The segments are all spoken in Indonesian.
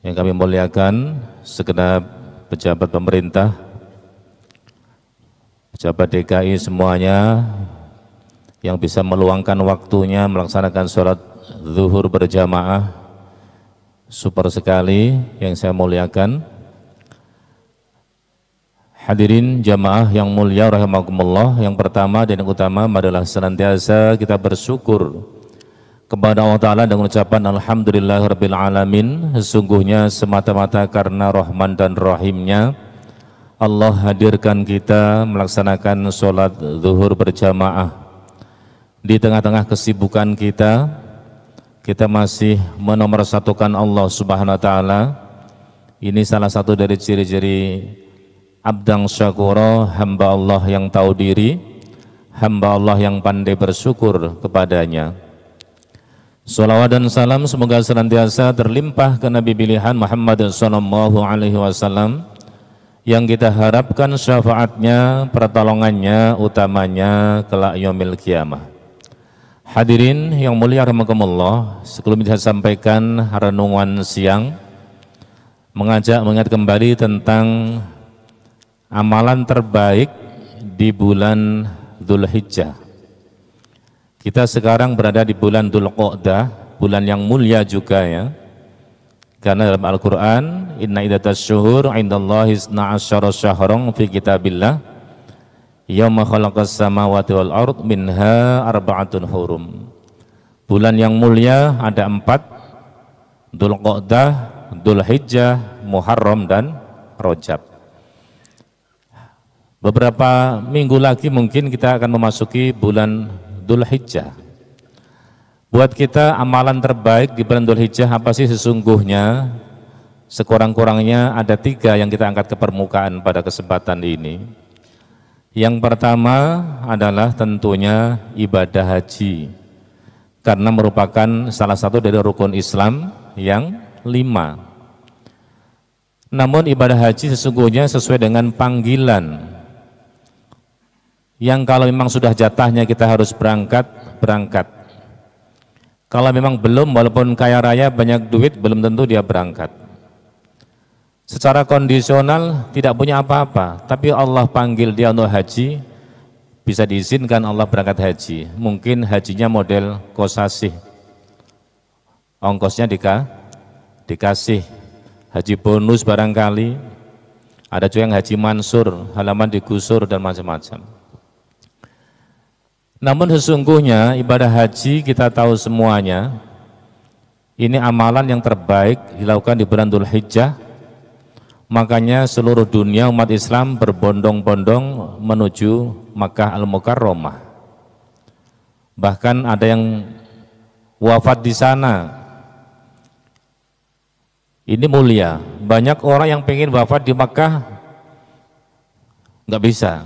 Yang kami muliakan segenap pejabat pemerintah, pejabat DKI semuanya yang bisa meluangkan waktunya melaksanakan sholat zuhur berjamaah, super sekali yang saya muliakan. Hadirin jamaah yang mulia rahimakumullah, yang pertama dan yang utama adalah senantiasa kita bersyukur kepada Allah Ta'ala dengan ucapan Alhamdulillahirabbil alamin. Sesungguhnya semata-mata karena rahman dan rahimnya Allah hadirkan kita melaksanakan sholat zuhur berjamaah. Di tengah-tengah kesibukan kita masih menomorsatukan Allah Subhanahu wa Ta'ala. Ini salah satu dari ciri-ciri abdang syakura, hamba Allah yang tahu diri, hamba Allah yang pandai bersyukur kepadanya. Salawat dan salam semoga senantiasa terlimpah ke Nabi pilihan Muhammad sallallahu alaihi wasallam yang kita harapkan syafaatnya, pertolongannya, utamanya kelak yaumil qiyamah. Hadirin yang mulia rahimakumullah, sebelum saya sampaikan renungan siang, mengingat kembali tentang amalan terbaik di bulan Dzulhijjah. Kita sekarang berada di bulan Dzulqa'dah, bulan yang mulia juga ya. Karena dalam Al-Quran, Inna iddatas syuhur indallahi isna asyara syahran fi kitabillah yauma khalaqas samawati wal ard minha arba'atun hurum. Bulan yang mulia ada 4, Dzulqa'dah, Dzulhijjah, Muharram dan Rajab. Beberapa minggu lagi mungkin kita akan memasuki bulan Dzulhijjah. Buat kita amalan terbaik di bulan Dzulhijjah apa sih sesungguhnya? Sekurang-kurangnya ada 3 yang kita angkat ke permukaan pada kesempatan ini. Yang pertama adalah tentunya ibadah haji, karena merupakan salah satu dari rukun Islam yang 5. Namun ibadah haji sesungguhnya sesuai dengan panggilan, yang kalau memang sudah jatahnya kita harus berangkat. Kalau memang belum, walaupun kaya raya banyak duit, belum tentu dia berangkat. Secara kondisional tidak punya apa-apa, tapi Allah panggil dia untuk haji, bisa diizinkan Allah berangkat haji. Mungkin hajinya model kosasih, ongkosnya dikasih, haji bonus barangkali, ada juga yang haji mansur, halaman digusur dan macam-macam. Namun sesungguhnya ibadah haji kita tahu semuanya, ini amalan yang terbaik dilakukan di bulan Dzulhijjah. Makanya seluruh dunia umat Islam berbondong-bondong menuju Makkah Al-Mukarramah. Bahkan ada yang wafat di sana. Ini mulia. Banyak orang yang pengen wafat di Makkah, nggak bisa.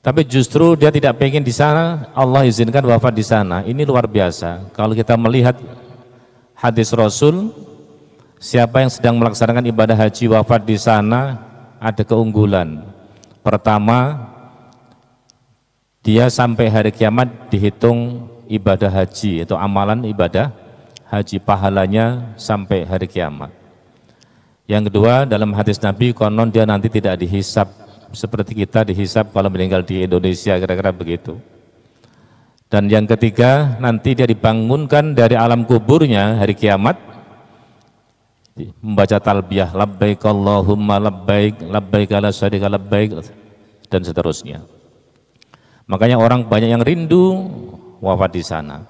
Tapi justru dia tidak pengen di sana, Allah izinkan wafat di sana. Ini luar biasa. Kalau kita melihat hadis Rasul, siapa yang sedang melaksanakan ibadah haji wafat di sana, ada keunggulan. Pertama, dia sampai hari kiamat dihitung ibadah haji, atau amalan ibadah haji, pahalanya sampai hari kiamat. Yang kedua, dalam hadis Nabi, konon dia nanti tidak dihisab seperti kita dihisab kalau meninggal di Indonesia, kira-kira begitu. Dan yang ketiga, nanti dia dibangunkan dari alam kuburnya hari kiamat, membaca talbiyah, labbaik Allahumma labbaik, labbaik la syarika labbaik, dan seterusnya. Makanya orang banyak yang rindu wafat di sana.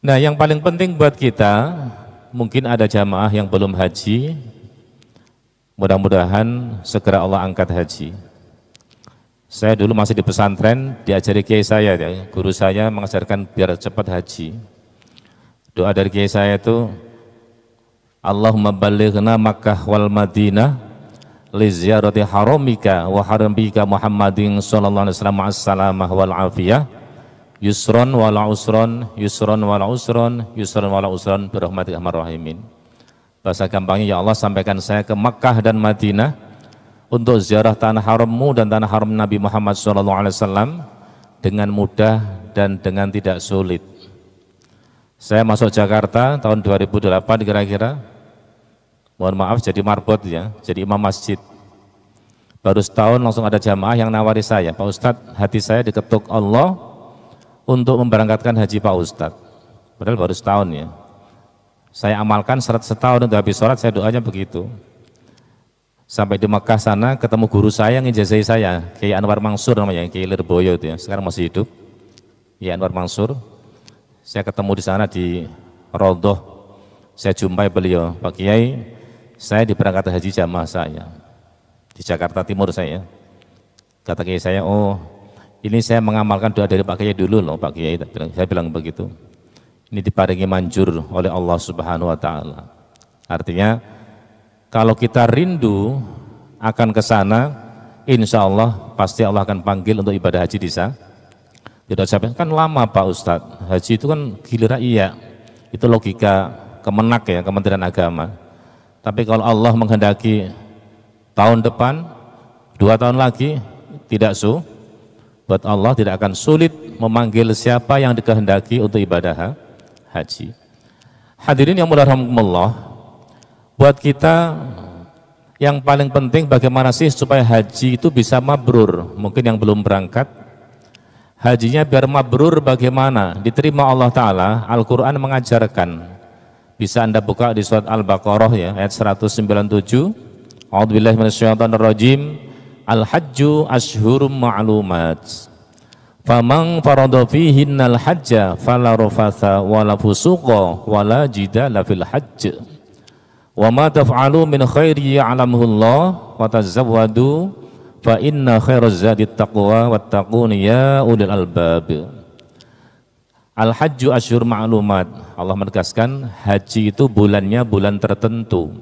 Nah, yang paling penting buat kita, mungkin ada jamaah yang belum haji, mudah-mudahan segera Allah angkat haji. Saya dulu masih di pesantren, diajari kiai saya, guru saya mengajarkan biar cepat haji. Doa dari kiai saya itu, Allahumma ballighna Makkah wal Madinah li ziyarati haramika wa harambika Muhammadin sallallahu alaihi wasallam as-salamah wal afiyah yusron wala usron, yusron wala usron, yusron wala usron birahmatika arhamar rahimin. Bahasa gampangnya, ya Allah sampaikan saya ke Makkah dan Madinah untuk ziarah tanah harammu dan tanah haram Nabi Muhammad SAW dengan mudah dan dengan tidak sulit. Saya masuk Jakarta tahun 2008 kira-kira, mohon maaf jadi marbot ya, jadi imam masjid. Baru setahun langsung ada jamaah yang nawari saya, Pak Ustadz, hati saya diketuk Allah untuk memberangkatkan haji Pak Ustadz. Padahal baru setahun ya. Saya amalkan setahun untuk habis sholat, saya doanya begitu. Sampai di Mekah sana ketemu guru saya yang ijazah saya, Kiai Anwar Mansur namanya, Kiai Lirboyo itu ya, sekarang masih hidup. Kiai Anwar Mansur. Saya ketemu di sana di Raudhah. Saya jumpai beliau, Pak Kiai, saya diberangkatkan haji jamaah saya di Jakarta Timur saya. Kata Kiai saya, oh ini saya mengamalkan doa dari Pak Kiai dulu loh Pak Kiai. Saya bilang begitu. Ini diparingi manjur oleh Allah Subhanahu wa taala. Artinya kalau kita rindu akan ke sana, insya Allah pasti Allah akan panggil untuk ibadah haji di sana. Tidak sampai kan lama Pak Ustadz. Haji itu kan giliran iya. Itu logika Kemenak ya, Kementerian Agama. Tapi kalau Allah menghendaki tahun depan, 2 tahun lagi, tidak buat Allah tidak akan sulit memanggil siapa yang dikehendaki untuk ibadah haji. Hadirin yang mulia rahimakumullah, buat kita yang paling penting bagaimana sih supaya haji itu bisa mabrur. Mungkin yang belum berangkat, hajinya biar mabrur bagaimana? Diterima Allah Ta'ala, Al-Quran mengajarkan. Bisa Anda buka di surat Al-Baqarah ya, ayat 197. A'udzubillahi minasyaitonirrajim. Al-hajju ashhurum ma'lumat. Faman farada fihinnal hajja fala rafatha wala fusuqa wala jidala fil hajj. Wa ma taf'alu min khairi ya'lamuhu Allah wa tazawwadu fa inna khairaz zadit taqwa wattaquni ya ulil albab. Al-hajju asyhur ma'lumat. Allah menegaskan haji itu bulannya bulan tertentu.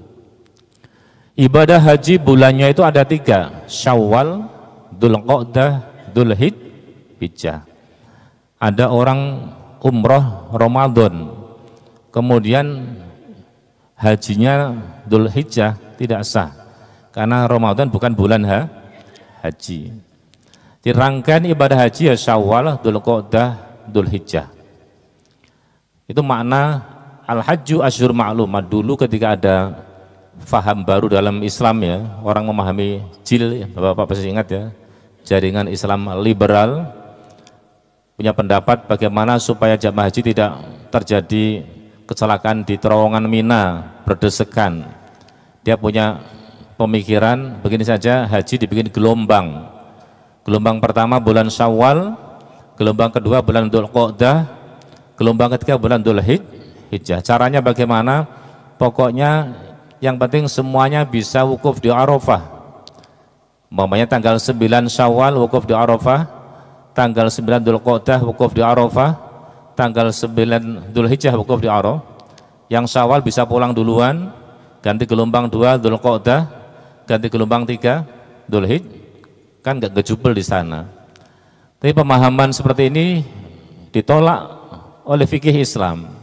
Ibadah haji bulannya itu ada 3, Syawal, Dzulqa'dah, Dzulhijjah. Ada orang umroh Ramadan, kemudian hajinya Dzulhijjah tidak sah karena Ramadan bukan bulan haji. Dirangkaian ibadah haji ya Syawal, Dzulqa'dah, Dzulhijjah. Itu makna al-hajju asyhur ma'lumat. Dulu ketika ada faham baru dalam Islam ya, orang memahami JIL, Bapak pasti ingat ya, jaringan Islam liberal, punya pendapat bagaimana supaya jamaah haji tidak terjadi kecelakaan di terowongan Mina berdesekan. Dia punya pemikiran begini saja, haji dibikin gelombang. Gelombang pertama bulan Syawal, gelombang kedua bulan Dzulqa'dah, gelombang ketiga bulan Dzulhijjah. Caranya bagaimana? Pokoknya yang penting semuanya bisa wukuf di Arafah. Umpamanya tanggal 9 Syawal wukuf di Arafah, tanggal 9 Dzulqa'dah wukuf di Arafah, tanggal 9 Dzulhijjah wukuf di Arafah. Yang Syawal bisa pulang duluan, ganti gelombang 2 Dzulqa'dah, ganti gelombang 3 Dzulhijjah. Kan nggak gejubel di sana. Tapi pemahaman seperti ini ditolak oleh fikih Islam.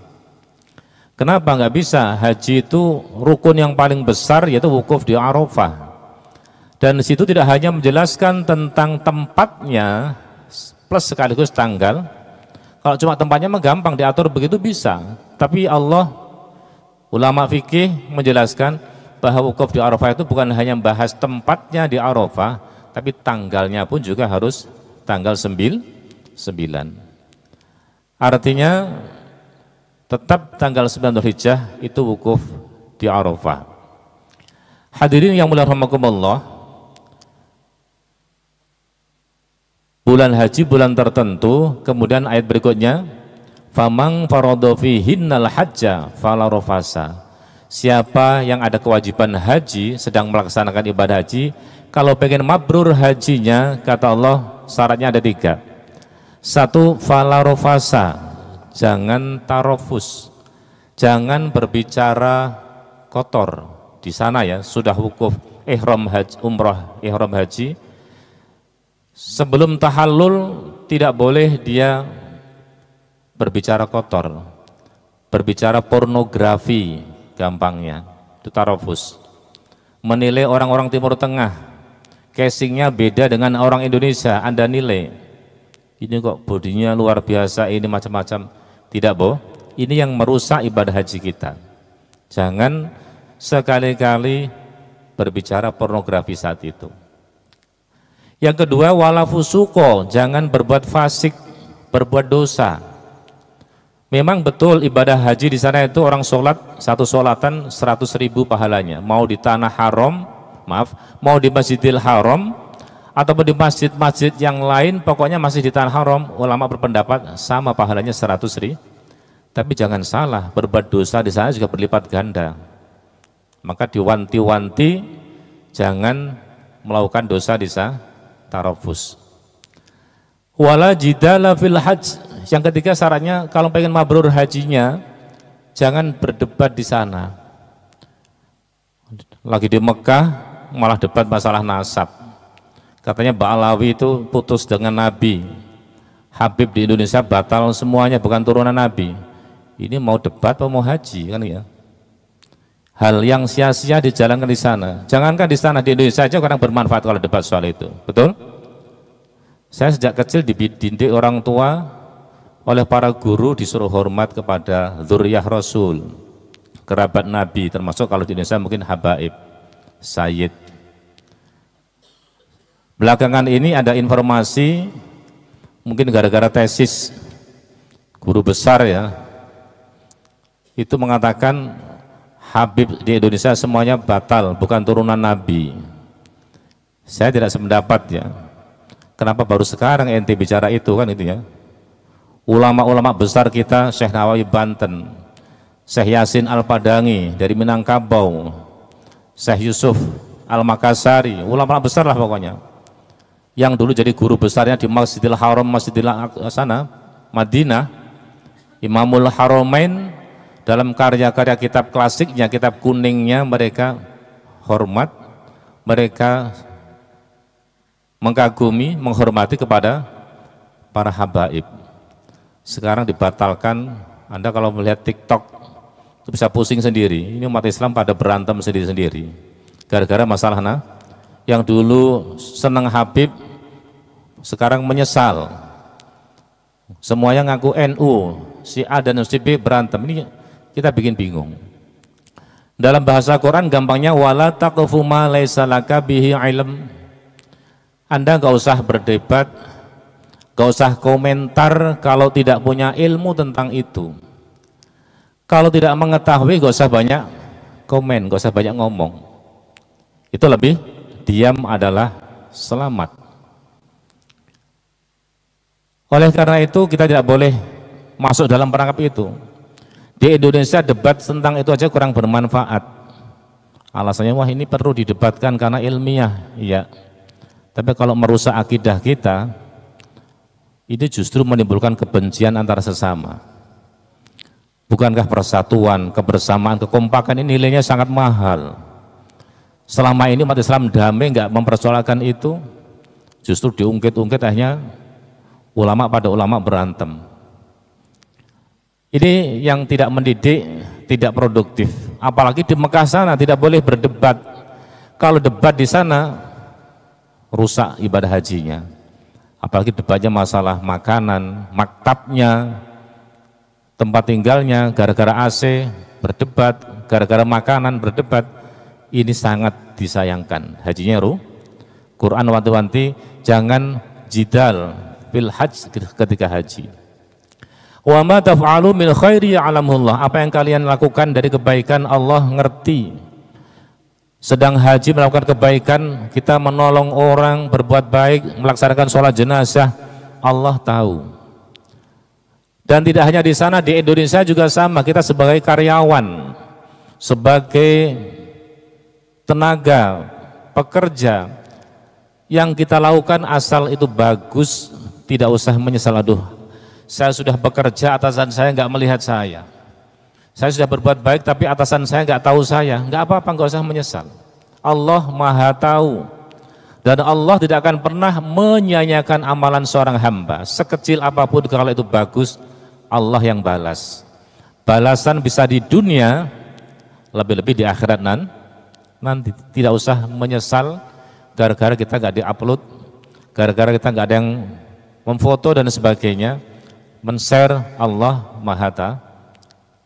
Kenapa nggak bisa? Haji itu rukun yang paling besar yaitu wukuf di Arafah. Dan di situ tidak hanya menjelaskan tentang tempatnya plus sekaligus tanggal. Kalau cuma tempatnya mah gampang diatur begitu bisa. Tapi Allah, ulama fikih menjelaskan bahwa wukuf di Arafah itu bukan hanya membahas tempatnya di Arafah, tapi tanggalnya pun juga harus tanggal 9. Artinya tetap tanggal 9 Dzulhijjah itu wukuf di Arafah. Hadirin yang mulia rahimakumullah, bulan haji bulan tertentu, kemudian ayat berikutnya, famang farada fihinnal hajja fala rafasa. Siapa yang ada kewajiban haji, sedang melaksanakan ibadah haji, kalau pengen mabrur hajinya, kata Allah syaratnya ada 3. 1, fala rafasa, jangan tarofus, jangan berbicara kotor di sana ya, sudah wukuf ihram haji, umrah ihram haji, sebelum tahallul tidak boleh dia berbicara kotor, berbicara pornografi, gampangnya itu tarofus. Menilai orang-orang Timur Tengah, casingnya beda dengan orang Indonesia, Anda nilai ini kok bodinya luar biasa, ini macam-macam. Tidak boh, ini yang merusak ibadah haji kita. Jangan sekali-kali berbicara pornografi saat itu. Yang kedua, wala fusuko, jangan berbuat fasik, berbuat dosa. Memang betul ibadah haji di sana itu orang sholat satu sholatan 100.000 pahalanya. Mau di tanah haram, mau di Masjidil Haram ataupun di masjid-masjid yang lain, pokoknya masih di tanah haram, ulama berpendapat sama pahalanya 100.000. Tapi jangan salah, berbuat dosa di sana juga berlipat ganda. Maka diwanti-wanti jangan melakukan dosa di sana. Tarafus. Wala jidala fil hajj. Yang ketiga syaratnya kalau pengen mabrur hajinya jangan berdebat di sana. Lagi di Mekah malah debat masalah nasab. Katanya Ba'alawi itu putus dengan Nabi. Habib di Indonesia batal semuanya, bukan turunan Nabi. Ini mau debat atau mau haji kan ya? Hal yang sia-sia dijalankan di sana. Jangankan di sana, di Indonesia saja orang bermanfaat kalau debat soal itu. Betul? Saya sejak kecil dididik orang tua oleh para guru disuruh hormat kepada dzurriyyah Rasul, kerabat Nabi, termasuk kalau di Indonesia mungkin habaib, sayyid. Belakangan ini ada informasi, mungkin gara-gara tesis guru besar ya, itu mengatakan Habib di Indonesia semuanya batal, bukan turunan Nabi. Saya tidak sependapat ya. Kenapa baru sekarang ente bicara itu kan itu ya? Ulama-ulama besar kita, Syekh Nawawi Banten, Syekh Yasin Al-Padangi dari Minangkabau, Syekh Yusuf Al-Makassari, ulama besar lah pokoknya. Yang dulu jadi guru besarnya di Masjidil Haram, Masjidil sana, Madinah, Imamul Haramain, dalam karya-karya kitab klasiknya, kitab kuningnya mereka hormat, mereka mengagumi, menghormati kepada para habaib. Sekarang dibatalkan. Anda kalau melihat TikTok itu bisa pusing sendiri. Ini umat Islam pada berantem sendiri-sendiri gara-gara masalah yang dulu senang Habib sekarang menyesal. Semuanya ngaku NU, si A dan si B berantem. Ini kita bikin bingung. Dalam bahasa Quran gampangnya wala taqfu ma laisa laka bihi ilm. Anda nggak usah berdebat, nggak usah komentar kalau tidak punya ilmu tentang itu. Kalau tidak mengetahui nggak usah banyak komen, nggak usah banyak ngomong. Itu lebih diam adalah selamat. Oleh karena itu kita tidak boleh masuk dalam perangkap itu. Di Indonesia debat tentang itu aja kurang bermanfaat. Alasannya wah ini perlu didebatkan karena ilmiah, iya. Tapi kalau merusak akidah kita, itu justru menimbulkan kebencian antara sesama. Bukankah persatuan, kebersamaan, kekompakan ini nilainya sangat mahal? Selama ini umat Islam damai, nggak mempersoalkan itu, justru diungkit-ungkit akhirnya ulama pada ulama berantem. Ini yang tidak mendidik, tidak produktif. Apalagi di Mekah sana tidak boleh berdebat. Kalau debat di sana rusak ibadah hajinya. Apalagi debatnya masalah makanan, maktabnya, tempat tinggalnya, gara-gara AC berdebat, gara-gara makanan berdebat. Ini sangat disayangkan. Hajinya Quran wanti-wanti jangan jidal fil hajj ketika haji. Wa ma taf'alu min khairi ya'lamullah. Apa yang kalian lakukan dari kebaikan Allah ngerti. Sedang haji melakukan kebaikan, kita menolong orang, berbuat baik, melaksanakan sholat jenazah, Allah tahu. Dan tidak hanya di sana, di Indonesia juga sama. Kita sebagai karyawan, sebagai tenaga, pekerja, yang kita lakukan asal itu bagus, tidak usah menyesal. Aduh, saya sudah bekerja, atasan saya nggak melihat saya. Saya sudah berbuat baik tapi atasan saya nggak tahu saya. Nggak apa-apa, nggak usah menyesal. Allah Maha tahu dan Allah tidak akan pernah menyanyiakan amalan seorang hamba sekecil apapun. Kalau itu bagus, Allah yang balas. Balasan bisa di dunia, lebih-lebih di akhirat nanti. Tidak usah menyesal gara-gara kita nggak diupload, gara-gara kita nggak ada yang memfoto dan sebagainya. Men-share, Allah Maha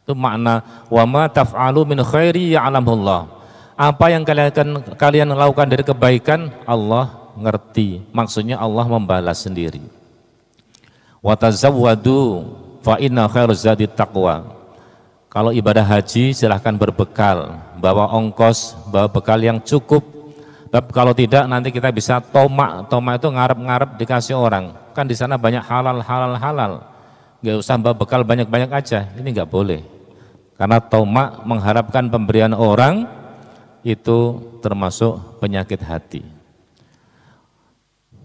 Itu makna wa ma taf'alu min khairi ya'lamullah. Apa yang kalian lakukan dari kebaikan, Allah ngerti. Maksudnya Allah membalas sendiri. Wa tazawwadu fa inna khairuz zadi taqwa. Kalau ibadah haji silahkan berbekal, bawa ongkos, bawa bekal yang cukup. Tapi kalau tidak nanti kita bisa tomak. Tomak itu ngarep-ngarep dikasih orang. Kan di sana banyak halal. Nggak usah bawa bekal banyak-banyak aja. Ini nggak boleh. Karena tomak mengharapkan pemberian orang itu termasuk penyakit hati.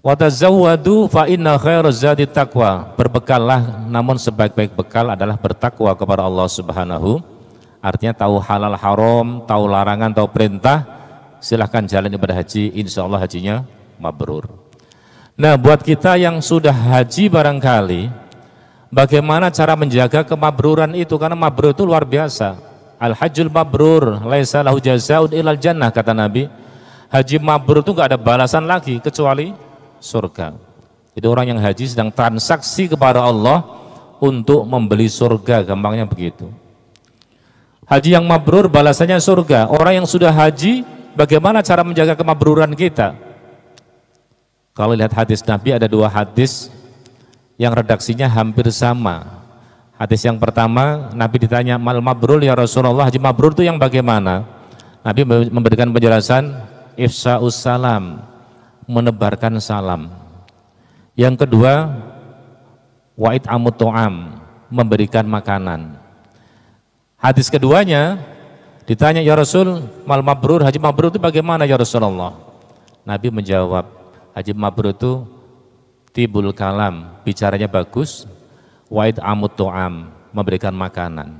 Wa tazawwadu fa inna khairuz zadi taqwa. Berbekallah, namun sebaik-baik bekal adalah bertakwa kepada Allah Subhanahu. Artinya tahu halal haram, tahu larangan, tahu perintah, silahkan jalan ibadah haji, insya Allah hajinya mabrur. Nah, buat kita yang sudah haji barangkali, bagaimana cara menjaga kemabruran itu? Karena mabrur itu luar biasa. Al-hajjul mabrur laisa lahu jazaa'un ilal jannah, kata Nabi. Haji mabrur itu enggak ada balasan lagi kecuali surga. Itu orang yang haji sedang transaksi kepada Allah untuk membeli surga, gampangnya begitu. Haji yang mabrur balasannya surga. Orang yang sudah haji, bagaimana cara menjaga kemabruran kita? Kalau lihat hadis Nabi, ada dua hadis yang redaksinya hampir sama. Hadis yang pertama, Nabi ditanya, mal mabrur ya Rasulullah, haji mabrur itu yang bagaimana? Nabi memberikan penjelasan, ifsa'us salam, menebarkan salam. Yang kedua, wa'id amut to'am, memberikan makanan. Hadis keduanya ditanya, ya Rasul, mal mabrur, haji mabrur itu bagaimana ya Rasulullah? Nabi menjawab, haji mabrur itu tibul kalam, bicaranya bagus, wa'id amut to'am, memberikan makanan.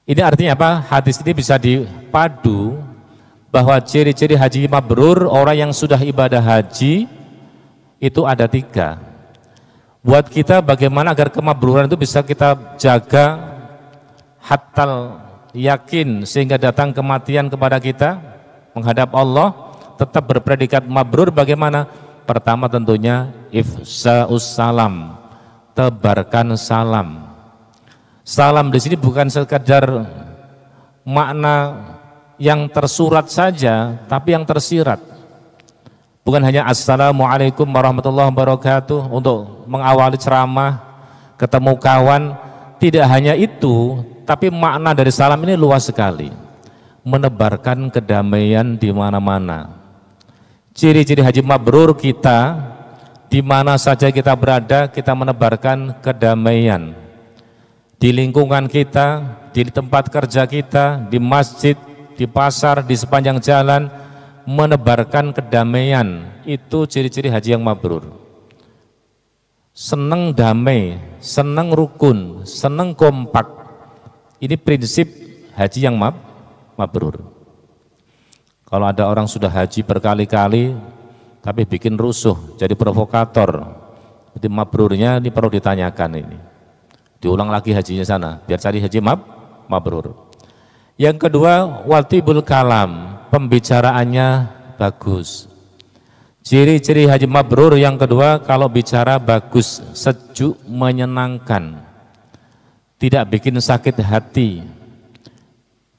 Ini artinya apa? Hadis ini bisa dipadu bahwa ciri-ciri haji mabrur, orang yang sudah ibadah haji itu ada 3. Buat kita bagaimana agar kemabruran itu bisa kita jaga hatal yakin sehingga datang kematian kepada kita menghadap Allah tetap berpredikat mabrur. Bagaimana? Pertama tentunya ifsa'us salam, tebarkan salam. Salam di sini bukan sekadar makna yang tersurat saja, tapi yang tersirat. Bukan hanya assalamualaikum warahmatullahi wabarakatuh untuk mengawali ceramah, ketemu kawan. Tidak hanya itu, tapi makna dari salam ini luas sekali. Menebarkan kedamaian di mana-mana. Ciri-ciri haji mabrur kita, di mana saja kita berada, kita menebarkan kedamaian. Di lingkungan kita, di tempat kerja kita, di masjid, di pasar, di sepanjang jalan, menebarkan kedamaian. Itu ciri-ciri haji yang mabrur. Senang damai, senang rukun, senang kompak. Ini prinsip haji yang mabrur. Kalau ada orang sudah haji berkali-kali tapi bikin rusuh, jadi provokator, jadi mabrurnya ini perlu ditanyakan ini. Diulang lagi hajinya sana, biar cari haji mabrur. Yang kedua, watibul kalam, pembicaraannya bagus. Ciri-ciri haji mabrur yang kedua, kalau bicara bagus, sejuk, menyenangkan, tidak bikin sakit hati,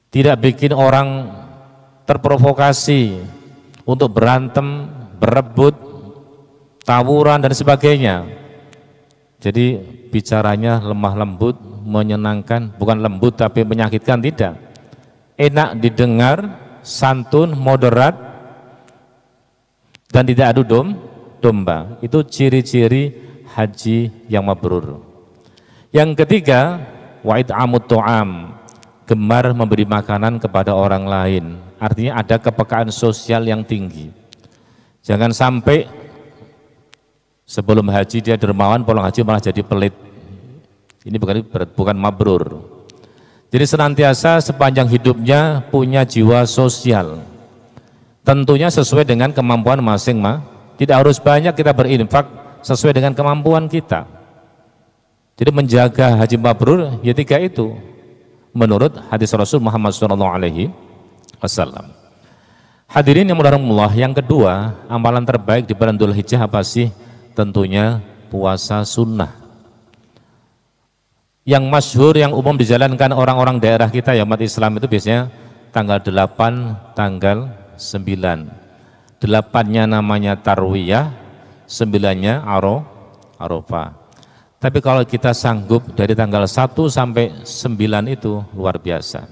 tidak bikin orang terprovokasi untuk berantem, berebut, tawuran dan sebagainya. Jadi bicaranya lemah lembut, menyenangkan, bukan lembut tapi menyakitkan, tidak. Enak didengar, santun, moderat, dan tidak adu domba. Itu ciri-ciri haji yang mabrur. Yang ketiga, wa'id amut to'am, gemar memberi makanan kepada orang lain. Artinya ada kepekaan sosial yang tinggi. Jangan sampai sebelum haji dia dermawan, pulang haji malah jadi pelit. Ini bukan mabrur. Jadi senantiasa sepanjang hidupnya punya jiwa sosial. Tentunya sesuai dengan kemampuan masing-masing. Tidak harus banyak kita berinfak, sesuai dengan kemampuan kita. Jadi menjaga haji mabrur ya 3 itu menurut hadis Rasul Muhammad SAW. Hadirin yang mudah-mudahan, yang kedua, amalan terbaik di bulan Dzulhijjah apa sih? Tentunya puasa sunnah. Yang masyhur, yang umum dijalankan orang-orang daerah kita ya umat Islam itu biasanya tanggal 8, tanggal 9. 8-nya namanya Tarwiyah, 9-nya Arafah. Tapi kalau kita sanggup dari tanggal 1 sampai 9 itu luar biasa.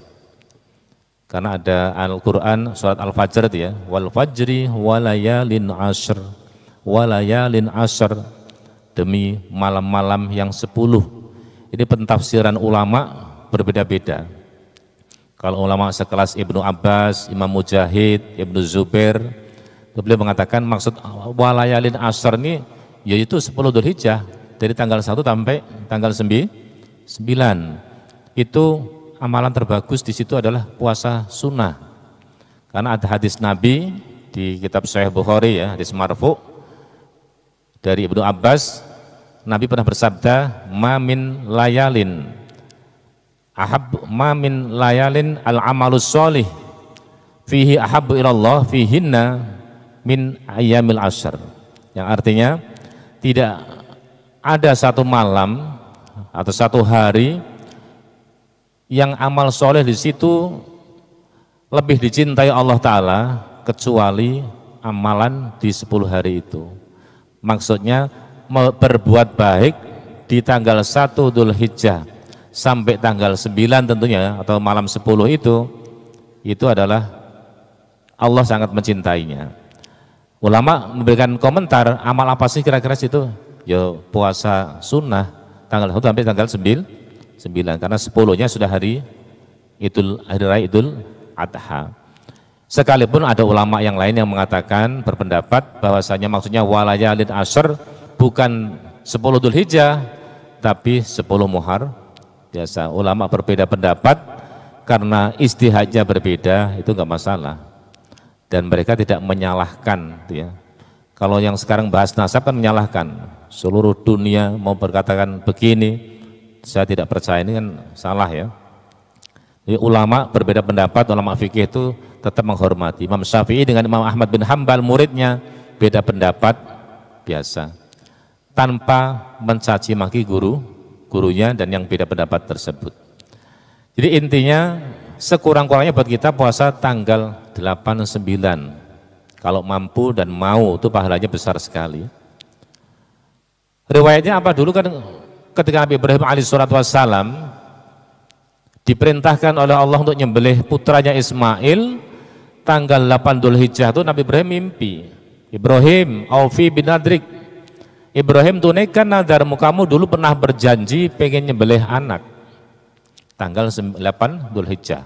Karena ada Al-Quran surat Al-Fajr itu ya, wal fajri walayalin ashr, walayalin ashr, demi malam-malam yang 10. Ini pentafsiran ulama berbeda-beda. Kalau ulama sekelas Ibnu Abbas, Imam Mujahid, Ibnu Zubair, beliau mengatakan maksud walayalin ashr ini yaitu 10 Dzulhijjah dari tanggal 1 sampai tanggal 9. Itu amalan terbagus di situ adalah puasa sunnah. Karena ada hadis Nabi di kitab Sahih Bukhari ya, hadis marfu dari Ibnu Abbas, Nabi pernah bersabda, "Ma min layalin al-amalus sholih fihi ahabbu ilallah fihinna min ayyamil ashr." Yang artinya tidak ada satu malam atau satu hari yang amal soleh di situ lebih dicintai Allah Ta'ala kecuali amalan di 10 hari itu. Maksudnya berbuat baik di tanggal 1 Dzulhijjah sampai tanggal 9 tentunya atau malam 10 itu adalah Allah sangat mencintainya. Ulama memberikan komentar, amal apa sih kira-kira situ? Ya puasa sunnah tanggal 1 sampai tanggal 9 karena 10-nya sudah hari raya Idul Adha. Sekalipun ada ulama yang lain yang mengatakan berpendapat bahwasanya maksudnya walayalin ashr bukan 10 Dzulhijjah tapi 10 Muharram. Biasa ulama berbeda pendapat karena ijtihadnya berbeda, itu enggak masalah. Dan mereka tidak menyalahkan ya. Kalau yang sekarang bahas nasab kan menyalahkan. Seluruh dunia mau berkatakan begini, saya tidak percaya, ini kan salah ya. Jadi ulama berbeda pendapat, ulama fikih itu tetap menghormati. Imam Syafi'i dengan Imam Ahmad bin Hambal muridnya beda pendapat biasa, tanpa mencaci maki gurunya dan yang beda pendapat tersebut. Jadi intinya sekurang-kurangnya buat kita puasa tanggal 8, 9. Kalau mampu dan mau itu pahalanya besar sekali. Riwayatnya apa dulu kan? Ketika Nabi Ibrahim alaihissalam diperintahkan oleh Allah untuk nyembelih putranya Ismail tanggal 8 Dzulhijjah itu Nabi Ibrahim mimpi, Ibrahim aufi binadrik, Ibrahim tunaikan nadarmu, kamu dulu pernah berjanji pengen nyembelih anak. Tanggal 8 Dzulhijjah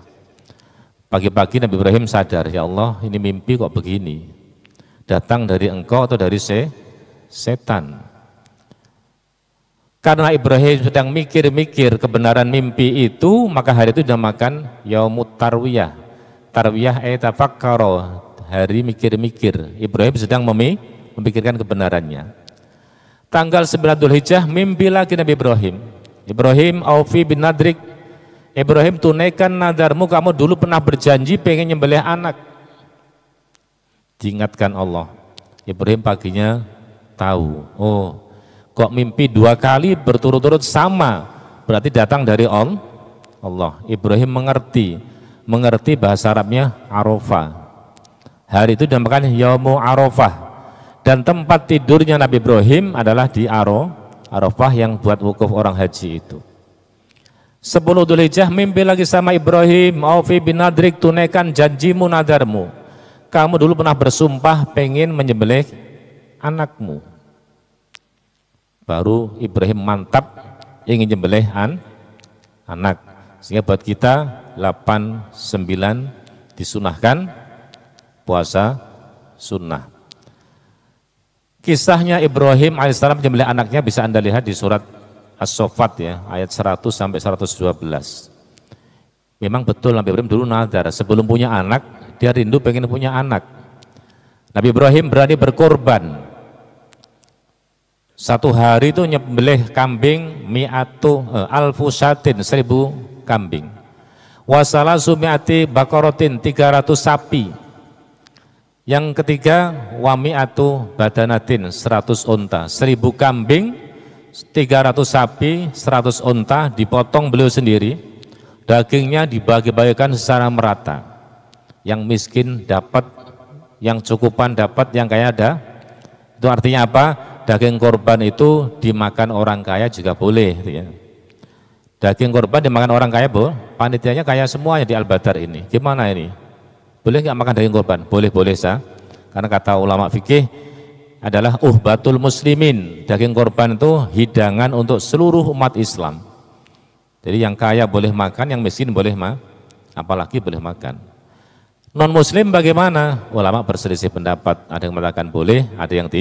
pagi-pagi Nabi Ibrahim sadar, ya Allah ini mimpi kok begini, datang dari engkau atau dari setan. Karena Ibrahim sedang mikir-mikir kebenaran mimpi itu, maka hari itu dinamakan Yaumut Tarwiyah. Tarwiyah tafakkara, hari mikir-mikir. Ibrahim sedang memikirkan kebenarannya. Tanggal 9 Dzulhijjah mimpi lagi Nabi Ibrahim. Ibrahim aufi bin nadrik, Ibrahim tunaikan nadarmu, kamu dulu pernah berjanji pengen nyembelih anak. Diingatkan Allah. Ibrahim paginya tahu, oh kok mimpi 2 kali berturut-turut sama, berarti datang dari Allah. Ibrahim mengerti bahasa Arabnya Arafah. Hari itu dinamakan Yaumu Arafah, dan tempat tidurnya Nabi Ibrahim adalah di Arafah yang buat wukuf orang haji itu. 10 Dzulhijjah mimpi lagi sama Ibrahim, aufi bin nadrik, tunaikan janjimu nadarmu, kamu dulu pernah bersumpah pengen menyembelih anakmu. Baru Ibrahim mantap ingin nyembelih anak. Sehingga buat kita 8, 9 disunahkan puasa sunnah. Kisahnya Ibrahim alaihissalam menyembelih anaknya bisa Anda lihat di surat As-Saffat ya, ayat 100 sampai 112. Memang betul Nabi Ibrahim dulu nadar sebelum punya anak, dia rindu pengen punya anak. Nabi Ibrahim berani berkorban. Satu hari itu nyembelih kambing alfu syatin, 1000 kambing. Wasala sumiati bakorotin, 300 sapi. Yang ketiga wami'atu badanatin, 100 unta, 1000 kambing, 300 sapi, 100 unta dipotong beliau sendiri, dagingnya dibagi-bagikan secara merata. Yang miskin dapat, yang cukupan dapat, yang kaya ada. Itu artinya apa? Daging korban itu dimakan orang kaya juga boleh. Gitu ya. Daging korban dimakan orang kaya, boleh. Panitianya kaya semuanya di Al-Badar ini. Gimana ini? Boleh nggak makan daging korban? Boleh-boleh sah. Karena kata ulama fikih adalah uhbatul muslimin. Daging korban itu hidangan untuk seluruh umat Islam. Jadi yang kaya boleh makan, yang miskin boleh apalagi boleh makan. Non muslim bagaimana? Ulama berselisih pendapat. Ada yang mengatakan boleh, ada yang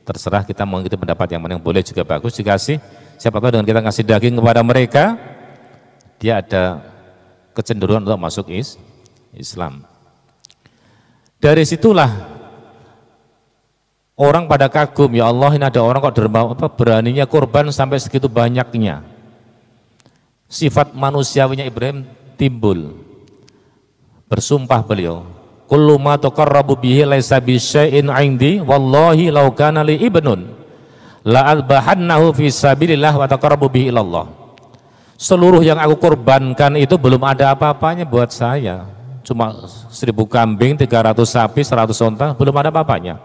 terserah, kita mau itu pendapat yang mana yang boleh juga bagus dikasih. Siapa tahu dengan kita ngasih daging kepada mereka, dia ada kecenderungan untuk masuk Islam. Dari situlah orang pada kagum, ya Allah ini ada orang kok beraninya korban sampai segitu banyaknya. Sifat manusiawinya Ibrahim timbul. Bersumpah beliau, kullu ma taqarrabu bihi laisa bi syai'in 'indi wallahi law kana li ibnun la adbahannahu fi sabilillah wa taqarrabu bihi ilallah. Seluruh yang aku korbankan itu belum ada apa-apanya buat saya. Cuma 1000 kambing, 300 sapi, 100 unta, belum ada apa-apanya.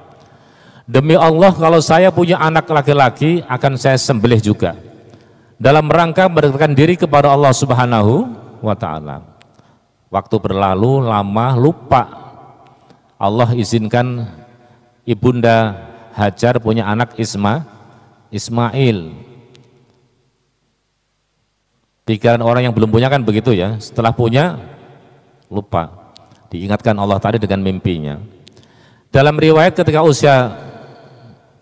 Demi Allah kalau saya punya anak laki-laki akan saya sembelih juga dalam rangka mendekatkan diri kepada Allah Subhanahu wa ta'ala. Waktu berlalu lama, lupa. Allah izinkan ibunda Hajar punya anak Ismail. Pikiran orang yang belum punya kan begitu ya, setelah punya lupa. Diingatkan Allah tadi dengan mimpinya. Dalam riwayat ketika usia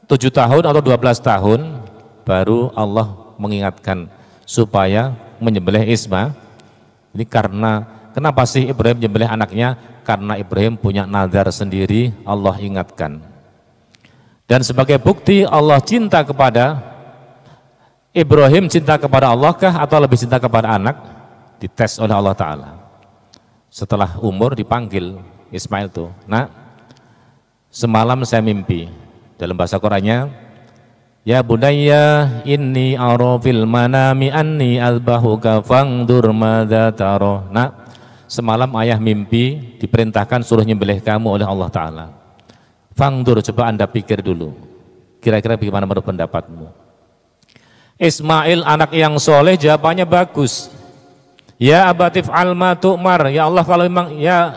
7 tahun atau 12 tahun baru Allah mengingatkan supaya menyembelih Ismail. Ini kenapa sih Ibrahim menyembelih anaknya? Karena Ibrahim punya nazar sendiri, Allah ingatkan. Dan sebagai bukti Allah cinta kepada Ibrahim, cinta kepada Allah kah atau lebih cinta kepada anak? Dites oleh Allah Ta'ala. Setelah umur dipanggil Ismail tuh, nak, semalam saya mimpi. Dalam bahasa Qur'annya, ya bunayya inni ara fil manami anni azbahuka fangdur madza tara. Nak, semalam ayah mimpi diperintahkan suruh nyembelih kamu oleh Allah Ta'ala. Fangdur, coba anda pikir dulu, kira-kira bagaimana menurut pendapatmu? Ismail anak yang soleh, jawabannya bagus. Ya abatif alma tu'mar, ya Allah kalau memang, ya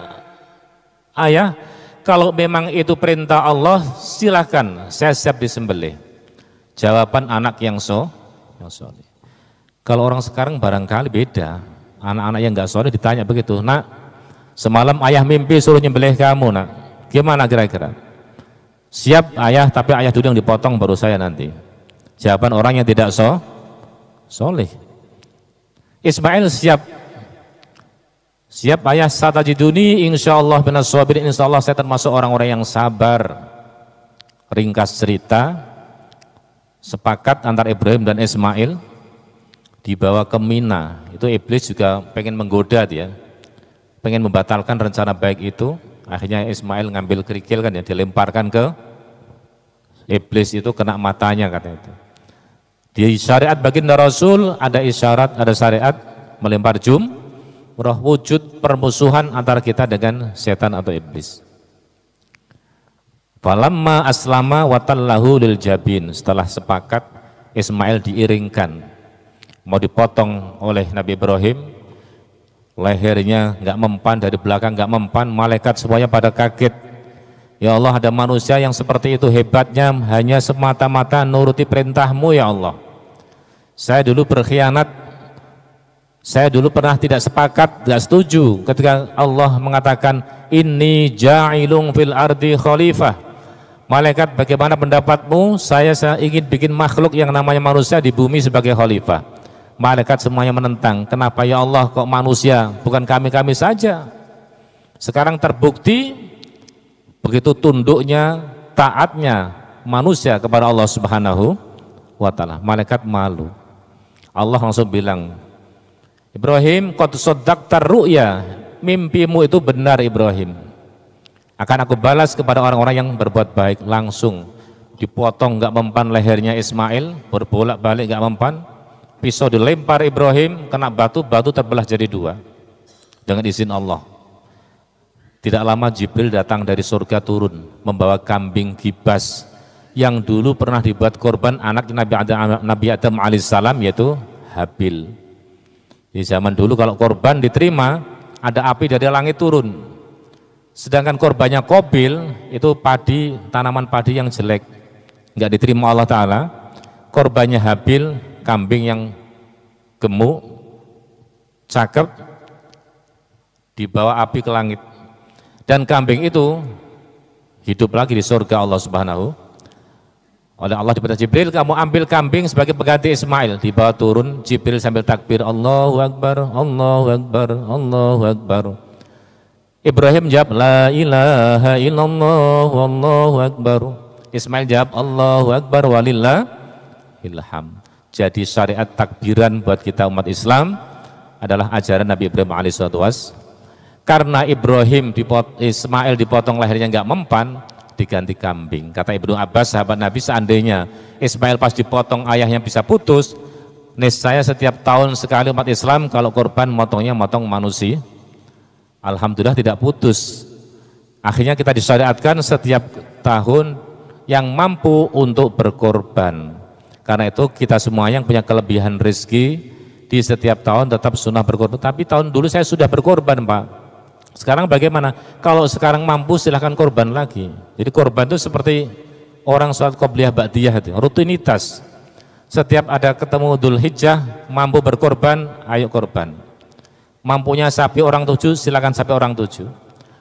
ayah kalau memang itu perintah Allah silahkan, saya siap disembelih. Jawaban anak yang soleh. Kalau orang sekarang barangkali beda, anak-anak yang nggak soleh ditanya begitu, nak semalam ayah mimpi suruh nyembelih kamu, nak gimana kira-kira? Siap ayah, tapi ayah dulu yang dipotong baru saya nanti. Jawaban orang yang tidak soleh. Ismail siap ayah, satajiduni insyaallah minas shabirin, insyaallah saya termasuk orang-orang yang sabar. Ringkas cerita, sepakat antara Ibrahim dan Ismail dibawa ke Mina. Itu iblis juga pengen menggoda dia, pengen membatalkan rencana baik itu. Akhirnya Ismail ngambil kerikil kan ya, dilemparkan ke iblis, itu kena matanya katanya itu. Di syariat baginda Rasul ada isyarat, ada syariat melempar roh, wujud permusuhan antara kita dengan setan atau iblis. Falamma aslama watallahu lil jabin, setelah sepakat Ismail diiringkan mau dipotong oleh Nabi Ibrahim, lehernya nggak mempan, dari belakang nggak mempan, malaikat semuanya pada kaget. Ya Allah, ada manusia yang seperti itu hebatnya hanya semata-mata nuruti perintahmu ya Allah. Saya dulu berkhianat, saya dulu pernah tidak sepakat, tidak setuju ketika Allah mengatakan inni ja'ilung fil ardi khalifah. Malaikat, bagaimana pendapatmu? Saya ingin bikin makhluk yang namanya manusia di bumi sebagai khalifah. Malaikat semuanya menentang. Kenapa ya Allah kok manusia, bukan kami-kami saja? Sekarang terbukti begitu tunduknya, taatnya manusia kepada Allah Subhanahu wa ta'ala. Malaikat malu. Allah langsung bilang, Ibrahim, qad shaddaqta ru'ya, mimpimu itu benar Ibrahim. Akan aku balas kepada orang-orang yang berbuat baik. Langsung dipotong nggak mempan lehernya Ismail, berbolak-balik nggak mempan, pisau dilempar Ibrahim, kena batu, batu terbelah jadi dua dengan izin Allah. Tidak lama Jibril datang dari surga turun membawa kambing gibas yang dulu pernah dibuat korban anak Nabi Adam alaihissalam, yaitu Habil. Di zaman dulu kalau korban diterima, ada api dari langit turun. Sedangkan korbannya Qabil itu padi, tanaman padi yang jelek, nggak diterima Allah Ta'ala. Korbannya Habil, kambing yang gemuk, cakep, dibawa api ke langit. Dan kambing itu hidup lagi di surga Allah Subhanahu. Oleh Allah diperintah Jibril, kamu ambil kambing sebagai pengganti Ismail. Dibawa turun, Jibril sambil takbir, Allahu Akbar, Allahu Akbar, Allahu Akbar. Ibrahim jawab, la ilaha illallah, Allahu Akbar. Ismail jawab, Allahu Akbar, walillahilham. Jadi syariat takbiran buat kita umat Islam adalah ajaran Nabi Ibrahim alaihissalam. Karena Ismail dipotong lehernya nggak mempan, diganti kambing. Kata Ibnu Abbas, sahabat Nabi, seandainya Ismail pas dipotong ayahnya bisa putus, niscaya setiap tahun sekali umat Islam kalau korban motongnya motong manusia. Alhamdulillah tidak putus. Akhirnya kita disyariatkan setiap tahun yang mampu untuk berkorban. Karena itu kita semua yang punya kelebihan rezeki di setiap tahun tetap sunnah berkorban. Tapi tahun dulu saya sudah berkorban, Pak. Sekarang bagaimana? Kalau sekarang mampu silahkan korban lagi. Jadi korban itu seperti orang sholat qobliyah ba'diyah itu, rutinitas. Setiap ada ketemu Dzul Hijjah, mampu berkorban, ayo korban. Mampunya sapi orang 7, silakan sapi orang 7.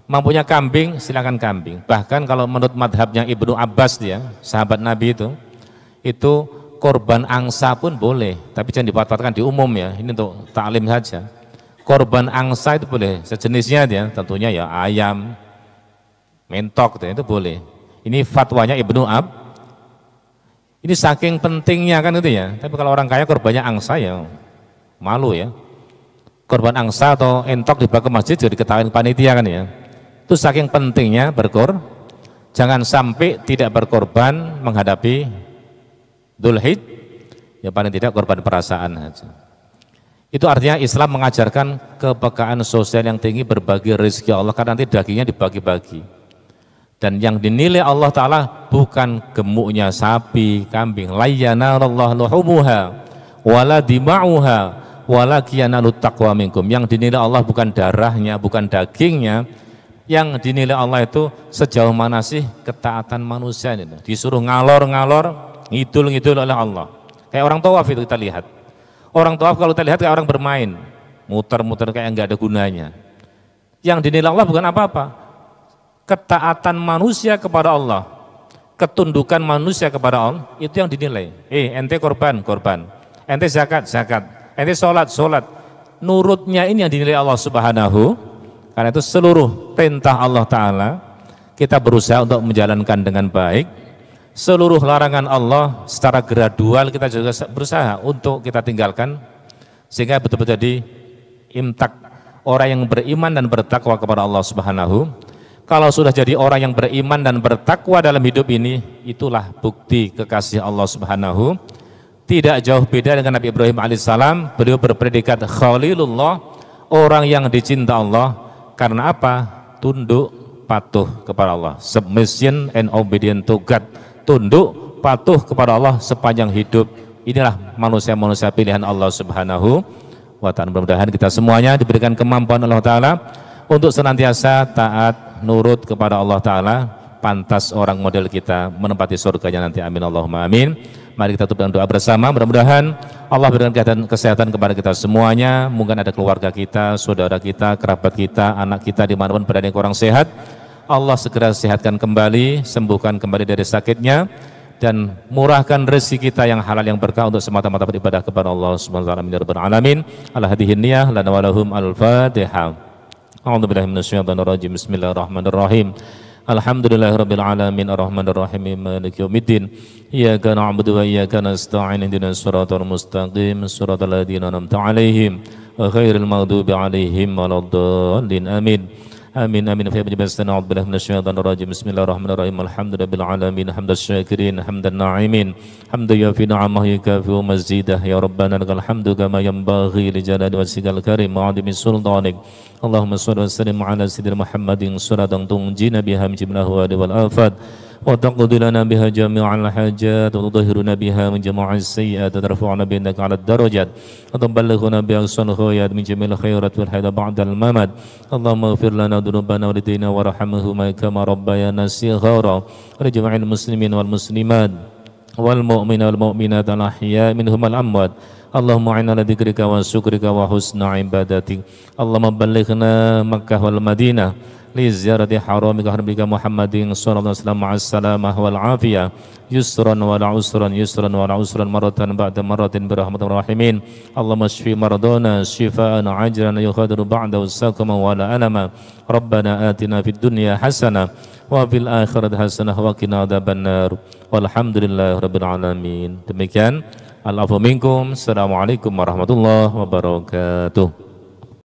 Mampunya kambing, silakan kambing. Bahkan kalau menurut madhabnya Ibnu Abbas, dia sahabat Nabi itu korban angsa pun boleh, tapi jangan dipatwakan di umum ya. Ini untuk taklim saja. Korban angsa itu boleh, sejenisnya dia, tentunya ya ayam, mentok itu boleh. Ini fatwanya Ibnu Ab. Ini saking pentingnya kan itu ya. Tapi kalau orang kaya korbannya angsa ya malu ya. Korban angsa atau entok dibawa ke masjid jadi diketahui panitia kan ya. Itu saking pentingnya jangan sampai tidak berkorban menghadapi Dzul Hijjah. Ya paling tidak korban perasaan saja. Itu artinya Islam mengajarkan kepekaan sosial yang tinggi, berbagi rezeki Allah, karena nanti dagingnya dibagi-bagi. Dan yang dinilai Allah Ta'ala bukan gemuknya sapi, kambing. La yanallahu luhumuha wala dima'uha walakin yanalut taqwa minkum. Yang dinilai Allah bukan darahnya, bukan dagingnya. Yang dinilai Allah itu sejauh mana sih ketaatan manusia ini. Disuruh ngalor-ngalor, ngidul-ngidul oleh Allah. Kayak orang tawaf itu kita lihat. Orang tawaf kalau kita lihat kayak orang bermain, muter-muter kayak nggak ada gunanya. Yang dinilai Allah bukan apa-apa, ketaatan manusia kepada Allah, ketundukan manusia kepada Allah, itu yang dinilai. Ente korban, ente zakat, ente sholat. Nurutnya ini yang dinilai Allah Subhanahu. Karena itu seluruh perintah Allah Ta'ala kita berusaha untuk menjalankan dengan baik. Seluruh larangan Allah secara gradual kita juga berusaha untuk kita tinggalkan, sehingga betul-betul jadi imtak orang yang beriman dan bertakwa kepada Allah Subhanahu. Kalau sudah jadi orang yang beriman dan bertakwa dalam hidup ini, itulah bukti kekasih Allah Subhanahu. Tidak jauh beda dengan Nabi Ibrahim alaihissalam. Beliau berpredikat Khalilullah, orang yang dicinta Allah. Karena apa? Tunduk patuh kepada Allah. Submission and obedient to God. Tunduk patuh kepada Allah sepanjang hidup. Inilah manusia-manusia pilihan Allah Subhanahu wa ta'ala. Mudah-mudahan kita semuanya diberikan kemampuan Allah Ta'ala untuk senantiasa taat, nurut kepada Allah Ta'ala. Pantas orang model kita menempati surganya nanti. Amin Allahumma amin. Mari kita tutup dengan doa bersama. Mudah-mudahan Allah berikan kesehatan kepada kita semuanya. Mungkin ada keluarga kita, saudara kita, kerabat kita, anak kita dimanapun berada yang kurang sehat, Allah segera sehatkan kembali, sembuhkan kembali dari sakitnya, dan murahkan rezeki kita yang halal yang berkah untuk semata-mata beribadah kepada Allah Subhanahu wa taala. Amin. Ala hadhihi niyyah lana wa lahum al-Fatihah. A'udzubillahi minasyaitonir rajim. Bismillahirrahmanirrahim. Alhamdulillahirabbil alamin arrahmanir rahim maliki yaumiddin. Iyyaka na'budu wa iyyaka nasta'in ihdinas siratal mustaqim siratal ladzina an'amta 'alaihim ghairil maghdubi 'alaihim waladdallin. Amin. amin amin fi ajbasna a'udzu billahi minasyaitonir rajim bismillahirrahmanirrahim alhamdulillahi alamin hamdas syakirin hamdan na'imin hamdan yafi ni'amahu yakafi wa mazidah ya rabbana lakal hamdu kama yanbaghi li jalali wajhikal karim wa 'azimi sultanik Allahumma shalli wa sallim ala sayyidina Muhammadin suratan tunjina biha min jami'il ahwali wal afat wa taqdi lana biha jami'al hajat wa tudahhiruna biha min jami'is sayyi'at wa tarfa'una bindaka 'ala darajat wa tuballighuna bi ahsanil khayrat min jami'il khairat wal hada ba'dal mamat Allahumma ighfir lana dhunubana wa lidina warhamhuma kama rabbayana shighara wa li jami'il muslimin wal muslimat wal mu'mina wal mu'minat al ahya minhum al amwat Allahumma a'inna ala dzikrika wa syukrika wa husna ibadatik Allahumma ballighna Makkah wal Madinah li ziyarati haramika harbika Muhammadin sallallahu alaihi wasallam ma'as salamah wal afiyah yusran wa la usran maratan ba'da maratin birahmatir rahimin Allahumma shfi maradana shifaan ajran yughadiru ba'dahu saqama wa la alama Rabbana atina fid dunya hasanah wa fil akhirati hasanah wa qina adzabannar walhamdulillahi rabbil alamin. Demikian al-afu minkum. Assalamualaikum warahmatullahi wabarakatuh.